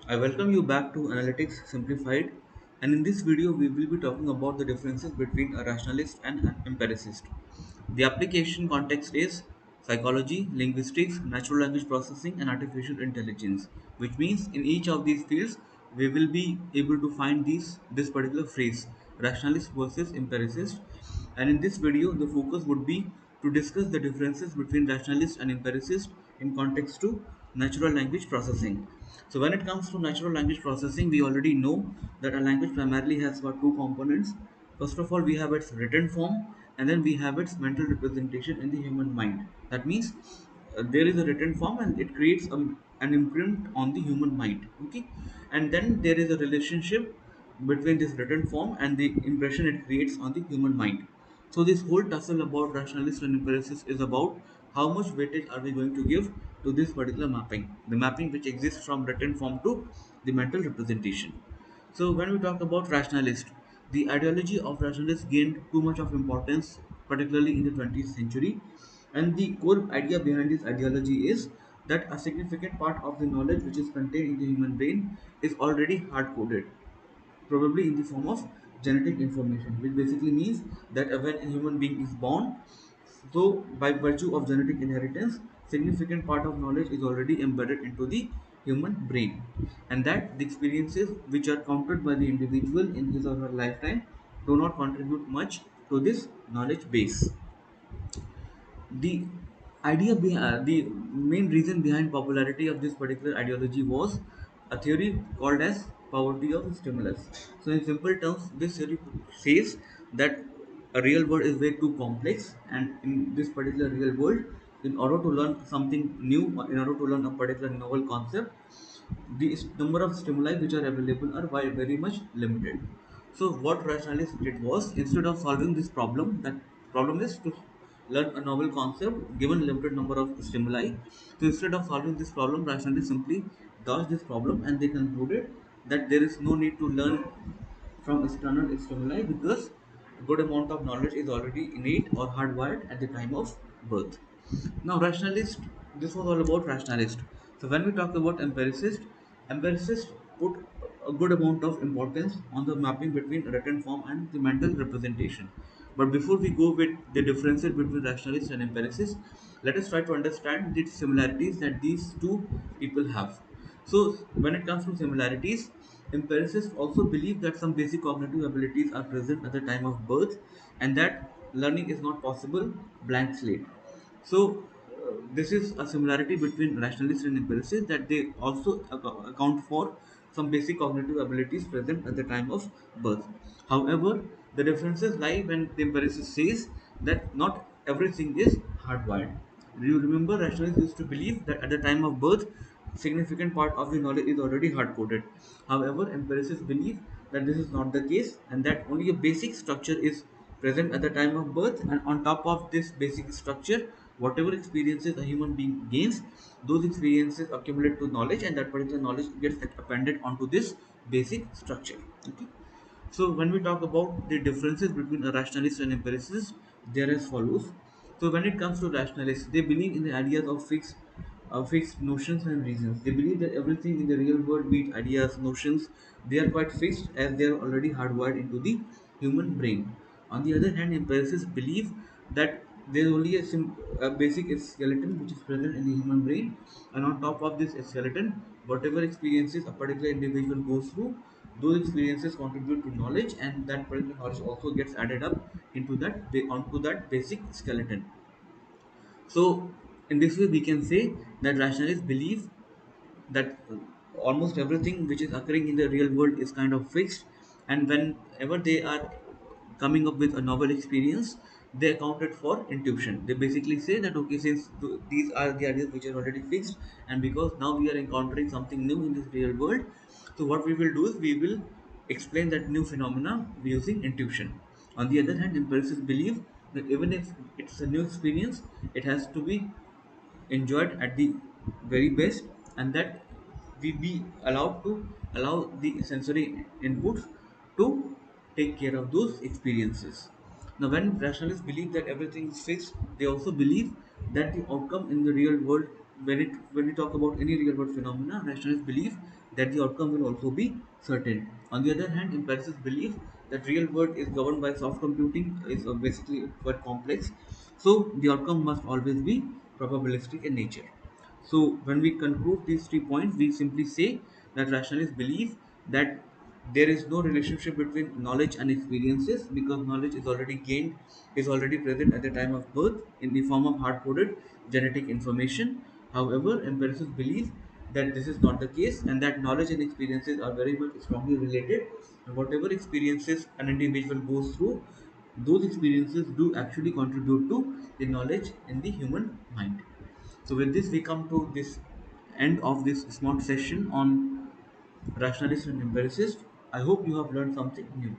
I welcome you back to Analytics Simplified, and in this video we will be talking about the differences between a rationalist and an empiricist. The application context is psychology, linguistics, natural language processing and artificial intelligence, which means in each of these fields we will be able to find this particular phrase rationalist versus empiricist, and in this video the focus would be to discuss the differences between rationalist and empiricist in context to natural language processing. So when it comes to natural language processing, we already know that a language primarily has got two components. First of all, we have its written form, and then we have its mental representation in the human mind. That means there is a written form and it creates an imprint on the human mind. Okay, and then there is a relationship between this written form and the impression it creates on the human mind. So this whole tussle about rationalist and empiricist is about how much weightage are we going to give to this particular mapping, the mapping which exists from written form to the mental representation. So when we talk about rationalist, the ideology of rationalists gained too much of importance, particularly in the 20th century. And the core idea behind this ideology is that a significant part of the knowledge which is contained in the human brain is already hard coded, probably in the form of genetic information, which basically means that when a human being is born, so by virtue of genetic inheritance, significant part of knowledge is already embedded into the human brain, and that the experiences which are counted by the individual in his or her lifetime do not contribute much to this knowledge base. The main reason behind popularity of this particular ideology was a theory called as poverty of stimulus. So in simple terms, this theory says that a real world is way too complex, and in this particular real world, in order to learn something new, or in order to learn a particular novel concept, the number of stimuli which are available are very much limited. So what rationalists did was, instead of solving this problem, that problem is to learn a novel concept given limited number of stimuli. So instead of solving this problem, rationalists simply dodged this problem and they concluded that there is no need to learn from external stimuli because a good amount of knowledge is already innate or hardwired at the time of birth. Now, rationalist, this was all about rationalist. So, when we talk about empiricist, empiricists put a good amount of importance on the mapping between written form and the mental representation. But before we go with the differences between rationalist and empiricist, let us try to understand the similarities that these two people have. So, when it comes to similarities, empiricists also believe that some basic cognitive abilities are present at the time of birth and that learning is not possible blank slate. So, this is a similarity between rationalists and empiricists, that they also account for some basic cognitive abilities present at the time of birth. However, the differences lie when the empiricist says that not everything is hardwired. Do you remember rationalists used to believe that at the time of birth, significant part of the knowledge is already hard coded. However, empiricists believe that this is not the case and that only a basic structure is present at the time of birth, and on top of this basic structure, whatever experiences a human being gains, those experiences accumulate to knowledge, and that particular knowledge gets appended onto this basic structure. Okay. So when we talk about the differences between a rationalist and empiricist, they are as follows. So when it comes to rationalists, they believe in the ideas of fixed notions and reasons. They believe that everything in the real world, be it ideas, notions, they are quite fixed as they are already hardwired into the human brain. On the other hand, empiricists believe that there is only a basic skeleton which is present in the human brain, and on top of this skeleton, whatever experiences a particular individual goes through, those experiences contribute to knowledge, and that particular knowledge also gets added up into onto that basic skeleton. So, in this way, we can say that rationalists believe that almost everything which is occurring in the real world is kind of fixed, and whenever they are coming up with a novel experience, they account it for intuition. They basically say that okay, since these are the ideas which are already fixed, and because now we are encountering something new in this real world, so what we will do is we will explain that new phenomena using intuition. On the other hand, empiricists believe that even if it's a new experience, it has to be enjoyed at the very best, and that we be allowed to allow the sensory inputs to take care of those experiences. Now when rationalists believe that everything is fixed, they also believe that the outcome in the real world, when we talk about any real world phenomena, rationalists believe that the outcome will also be certain. On the other hand, empiricists believe that real world is governed by soft computing, is basically quite complex, so the outcome must always be probabilistic in nature. So when we conclude these 3 points, we simply say that rationalists believe that there is no relationship between knowledge and experiences, because knowledge is already gained, is already present at the time of birth in the form of hard-coded genetic information. However, empiricists believe that this is not the case, and that knowledge and experiences are very much strongly related, and whatever experiences an individual goes through, those experiences do actually contribute to the knowledge in the human mind. So with this, we come to this end of this small session on rationalist and empiricist. I hope you have learned something new.